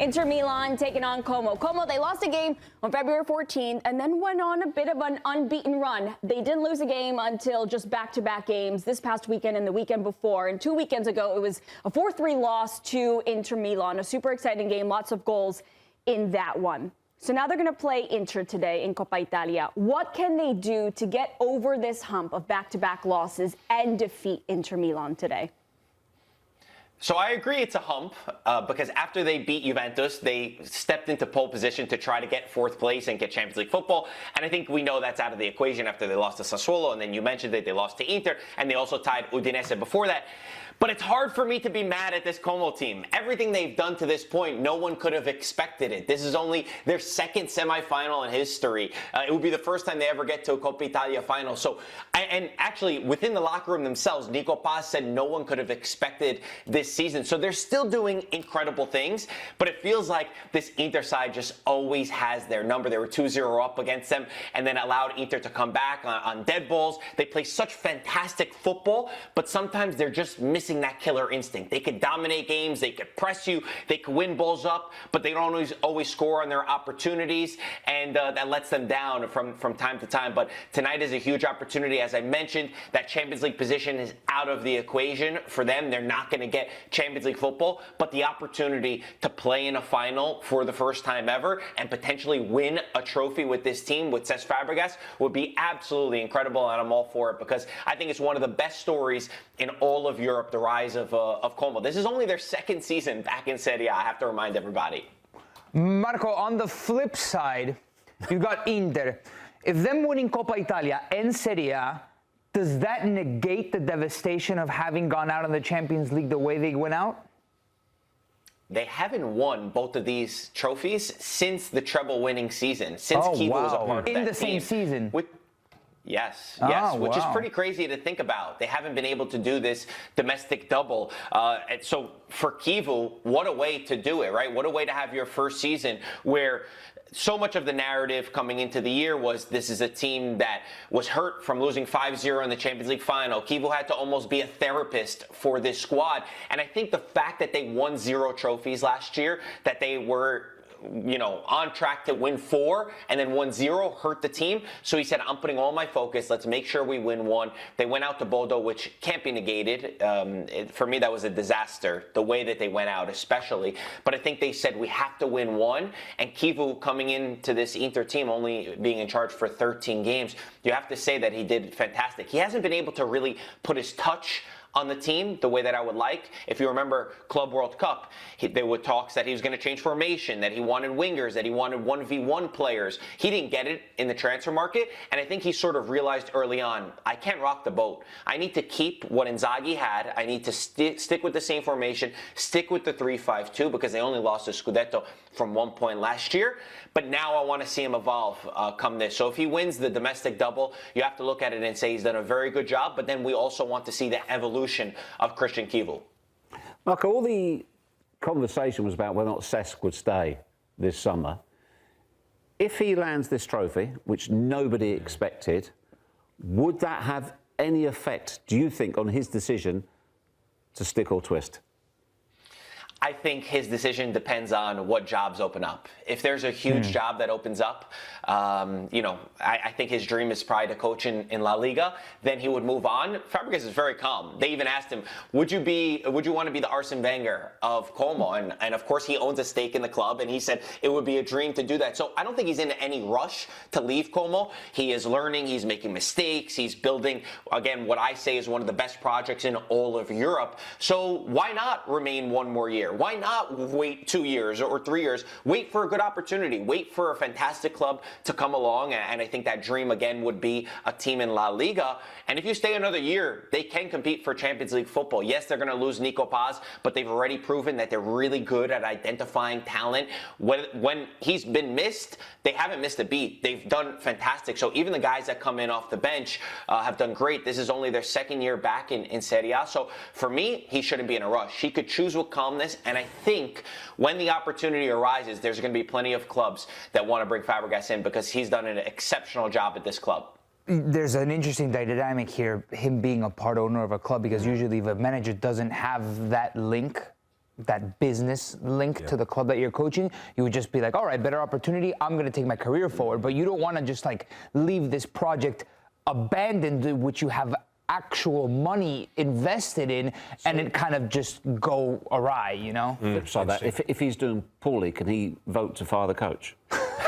Inter Milan taking on Como. Como, they lost a game on February 14th and then went on a bit of an unbeaten run. They didn't lose a game until just back-to-back games this past weekend and the weekend before. And 2 weekends ago, it was a 4-3 loss to Inter Milan. A super exciting game, lots of goals in that one. So now they're going to play Inter today in Coppa Italia. What can they do to get over this hump of back-to-back losses and defeat Inter Milan today? So I agree it's a hump because after they beat Juventus, they stepped into pole position to try to get fourth place and get Champions League football. And I think we know that's out of the equation after they lost to Sassuolo. And then you mentioned that they lost to Inter and they also tied Udinese before that. But it's hard for me to be mad at this Como team. Everything they've done to this point, no one could have expected it. This is only their second semifinal in history. It would be the first time they ever get to a Coppa Italia final. So, and actually, within the locker room themselves, Nico Paz said no one could have expected this season. So they're still doing incredible things, but it feels like this Inter side just always has their number. They were 2-0 up against them and then allowed Inter to come back on dead balls. They play such fantastic football, but sometimes they're just missing that killer instinct. They could dominate games, they could press you, they could win balls up, but they don't always score on their opportunities, and that lets them down from time to time. But tonight is a huge opportunity. As I mentioned, that Champions League position is out of the equation for them. They're not going to get Champions League football, but the opportunity to play in a final for the first time ever and potentially win a trophy with this team, with Cesc Fabregas, would be absolutely incredible, and I'm all for it because I think it's one of the best stories in all of Europe, the rise of Como. This is only their second season back in Serie A, I have to remind everybody. Marco, on the flip side, you've got Inter. If them winning Coppa Italia and Serie A, does that negate the devastation of having gone out in the Champions League the way they went out? They haven't won both of these trophies since the treble-winning season, since Kivu was a part of that in the same season. Yes, which is pretty crazy to think about. They haven't been able to do this domestic double. And so for Kivu, what a way to do it, right? What a way to have your first season where so much of the narrative coming into the year was this is a team that was hurt from losing 5-0 in the Champions League final. Kivu had to almost be a therapist for this squad. And I think the fact that they won 0 trophies last year, that they were on track to win 4 and then 1-0 hurt the team. So he said, I'm putting all my focus. Let's make sure we win 1. They went out to Bodo, which can't be negated. For me, that was a disaster, the way that they went out especially. But I think they said we have to win 1. And Kivu coming into this Inter team only being in charge for 13 games, you have to say that he did fantastic. He hasn't been able to really put his touch on the team the way that I would like. If you remember Club World Cup, there were talks that he was going to change formation, that he wanted wingers, that he wanted 1v1 players. He didn't get it in the transfer market, and I think he sort of realized early on, I can't rock the boat. I need to keep what Inzaghi had. I need to stick with the same formation, stick with the 3-5-2 because they only lost the Scudetto from 1 point last year. But now I want to see him evolve come this. So if he wins the domestic double, you have to look at it and say he's done a very good job, but then we also want to see the evolution of Christian Kivu. Marco, all the conversation was about whether or not Cesc would stay this summer. If he lands this trophy, which nobody expected, would that have any effect, do you think, on his decision to stick or twist? I think his decision depends on what jobs open up. If there's a huge job that opens up, I think his dream is probably to coach in La Liga. Then he would move on. Fabregas is very calm. They even asked him, would you want to be the Arsene Wenger of Como? And of course he owns a stake in the club, and he said it would be a dream to do that. So I don't think he's in any rush to leave Como. He is learning. He's making mistakes. He's building, again, what I say is one of the best projects in all of Europe. So why not remain 1 more year? Why not wait 2 years or 3 years? Wait for a good opportunity. Wait for a fantastic club to come along. And I think that dream, again, would be a team in La Liga. And if you stay another year, they can compete for Champions League football. Yes, they're going to lose Nico Paz, but they've already proven that they're really good at identifying talent. When he's been missed, they haven't missed a beat. They've done fantastic. So even the guys that come in off the bench have done great. This is only their second year back in Serie A. So for me, he shouldn't be in a rush. He could choose with calmness. And I think when the opportunity arises, there's going to be plenty of clubs that want to bring Fabregas in because he's done an exceptional job at this club. There's an interesting dynamic here, him being a part owner of a club, because usually if a manager doesn't have that link that business link to the club that you're coaching. You would just be like, all right, better opportunity. I'm going to take my career forward. But you don't want to just like leave this project abandoned, which you have actual money invested in, and it kind of just go awry, you know? So that if he's doing poorly, can he vote to fire the coach?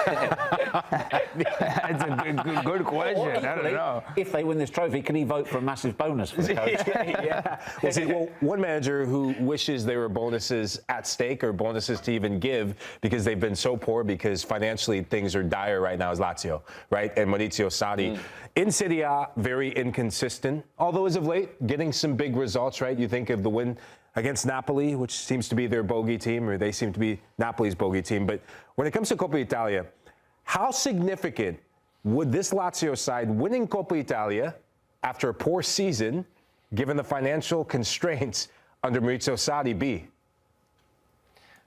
That's a good question. I don't know. If they win this trophy, can he vote for a massive bonus for the coach? Well, see, one manager who wishes there were bonuses at stake or bonuses to even give because they've been so poor because financially things are dire right now is Lazio, right? And Maurizio Sarri. In Serie A, very inconsistent, although as of late, getting some big results, right? You think of the win against Napoli, which seems to be their bogey team, or they seem to be Napoli's bogey team. But when it comes to Coppa Italia, how significant would this Lazio side winning Coppa Italia after a poor season, given the financial constraints under Maurizio Sarri, be?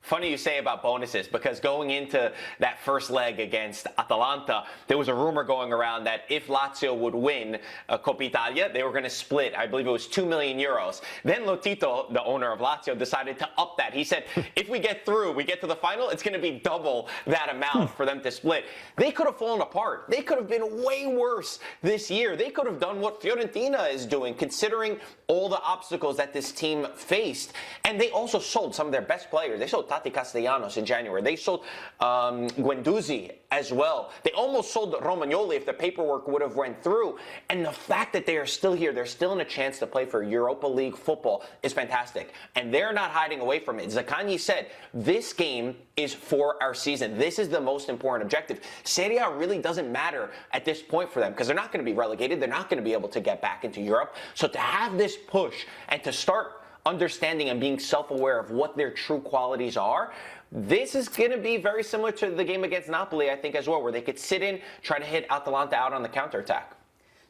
Funny you say about bonuses, because going into that first leg against Atalanta, there was a rumor going around that if Lazio would win Coppa Italia, they were going to split, I believe it was 2 million euros. Then Lotito, the owner of Lazio, decided to up that. He said, if we get through, we get to the final, it's going to be double that amount for them to split. They could have fallen apart. They could have been way worse this year. They could have done what Fiorentina is doing, considering all the obstacles that this team faced. And they also sold some of their best players. They sold Tati Castellanos in January. They sold Guendouzi as well. They almost sold Romagnoli if the paperwork would have went through. And the fact that they are still here, they're still in a chance to play for Europa League football is fantastic. And they're not hiding away from it. Zaccagni said, this game is for our season. This is the most important objective. Serie A really doesn't matter at this point for them because they're not going to be relegated. They're not going to be able to get back into Europe. So to have this push and to start understanding and being self-aware of what their true qualities are, this is going to be very similar to the game against Napoli, I think, as well, where they could sit in, try to hit Atalanta out on the counterattack.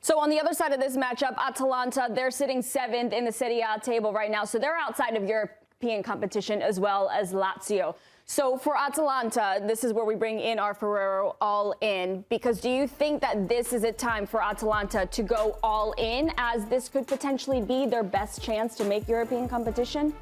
So on the other side of this matchup, Atalanta, they're sitting 7th in the Serie A table right now. So they're outside of European competition as well as Lazio. So for Atalanta, this is where we bring in our Ferrero all-in, because do you think that this is a time for Atalanta to go all-in, as this could potentially be their best chance to make European competition?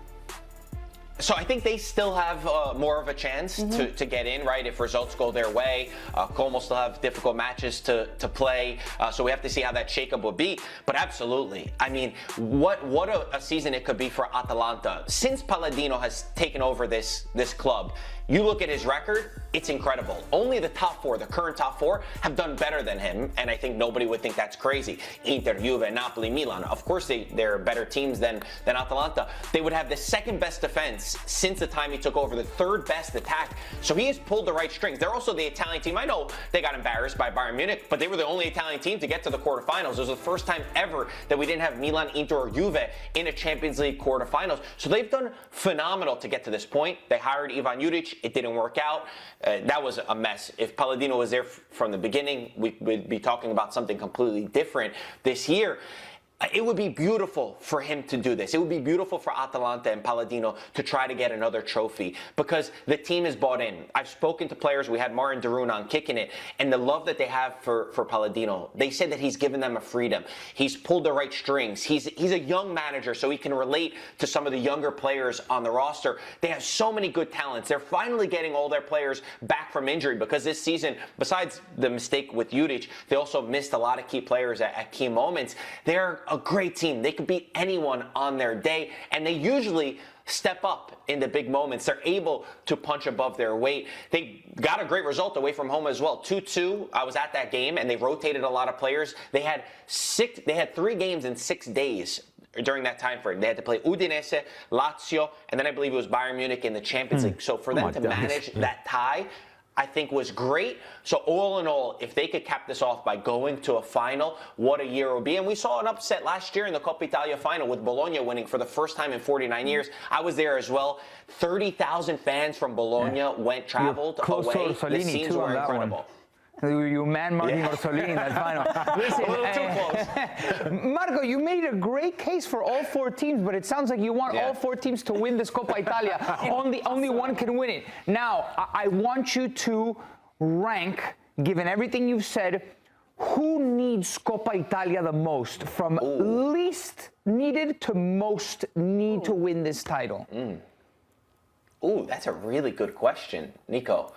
So I think they still have more of a chance to get in, right, if results go their way. Como still have difficult matches to play, so we have to see how that shakeup would be. But absolutely, I mean, what a season it could be for Atalanta. Since Palladino has taken over this club, you look at his record, it's incredible. Only the top 4, the current top 4, have done better than him, and I think nobody would think that's crazy. Inter, Juve, Napoli, Milan. Of course, they're better teams than Atalanta. They would have the second best defense since the time he took over, the third best attack. So he has pulled the right strings. They're also the Italian team. I know they got embarrassed by Bayern Munich, but they were the only Italian team to get to the quarterfinals. It was the first time ever that we didn't have Milan, Inter, or Juve in a Champions League quarterfinals. So they've done phenomenal to get to this point. They hired Ivan Juric. It didn't work out. That was a mess. If Palladino was there from the beginning, we'd be talking about something completely different this year. It would be beautiful for him to do this. It would be beautiful for Atalanta and Palladino to try to get another trophy because the team is bought in. I've spoken to players. We had Martin Darun on Kicking It, and the love that they have for Palladino. They said that he's given them a freedom. He's pulled the right strings. He's a young manager, so he can relate to some of the younger players on the roster. They have so many good talents. They're finally getting all their players back from injury because this season, besides the mistake with Juric, they also missed a lot of key players at key moments. They're a great team. They could beat anyone on their day, and they usually step up in the big moments. They're able to punch above their weight. They got a great result away from home as well. 2-2. I was at that game, and they rotated a lot of players. They had 3 games in 6 days during that time frame. They had to play Udinese, Lazio, and then I believe it was Bayern Munich in the Champions League. So for them to manage that tie, I think was great. So all in all, if they could cap this off by going to a final, what a year it would be. And we saw an upset last year in the Coppa Italia final with Bologna winning for the first time in 49 years. I was there as well. 30,000 fans from Bologna traveled away. The scenes were incredible. You man Martin Orsolini in that final. Listen, a little too close. Marco, you made a great case for all 4 teams, but it sounds like you want all 4 teams to win this Coppa Italia. Only one can win it. Now, I want you to rank, given everything you've said, who needs Coppa Italia the most, from least needed to most need to win this title. Ooh, that's a really good question, Nico.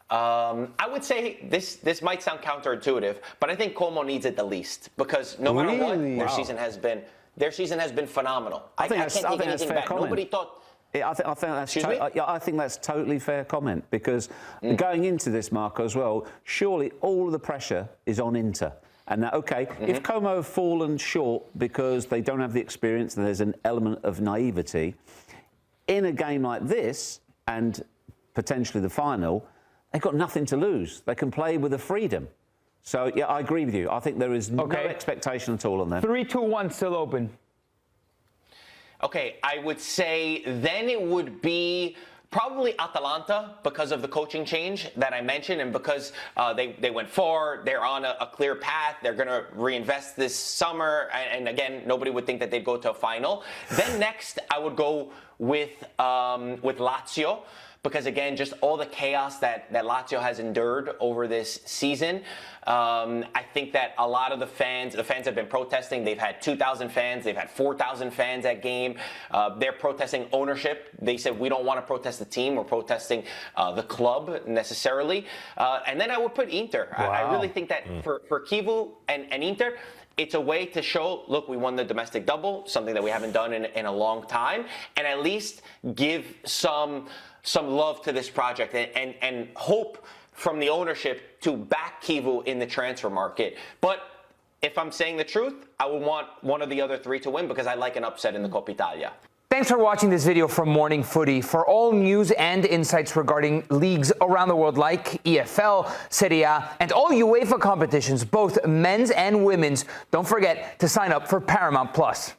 I would say this might sound counterintuitive, but I think Como needs it the least because no matter what, their season has been phenomenal. I can't take anything back. Comment. Nobody thought. I think that's totally fair comment because going into this, Marco, as well, surely all of the pressure is on Inter. And now, if Como have fallen short because they don't have the experience and there's an element of naivety, in a game like this and potentially the final, they've got nothing to lose. They can play with a freedom. So, yeah, I agree with you. I think there is no expectation at all on them. 3-2-1 still open. Okay, I would say then it would be probably Atalanta because of the coaching change that I mentioned and because they went forward, they're on a clear path, they're going to reinvest this summer, and again, nobody would think that they'd go to a final. Then next, I would go with Lazio. Because again, just all the chaos that Lazio has endured over this season. I think that a lot of the fans have been protesting. They've had 2,000 fans. They've had 4,000 fans at game. They're protesting ownership. They said, we don't want to protest the team. We're protesting the club necessarily. And then I would put Inter. Wow. I really think that for Kivu and Inter, it's a way to show, look, we won the domestic double, something that we haven't done in a long time, and at least give some love to this project and hope from the ownership to back Kivu in the transfer market. But if I'm saying the truth, I would want one of the other three to win because I like an upset in the Coppa Italia. Thanks for watching this video from Morning Footy. For all news and insights regarding leagues around the world like EFL, Serie, and all UEFA competitions, both men's and women's, don't forget to sign up for Paramount+.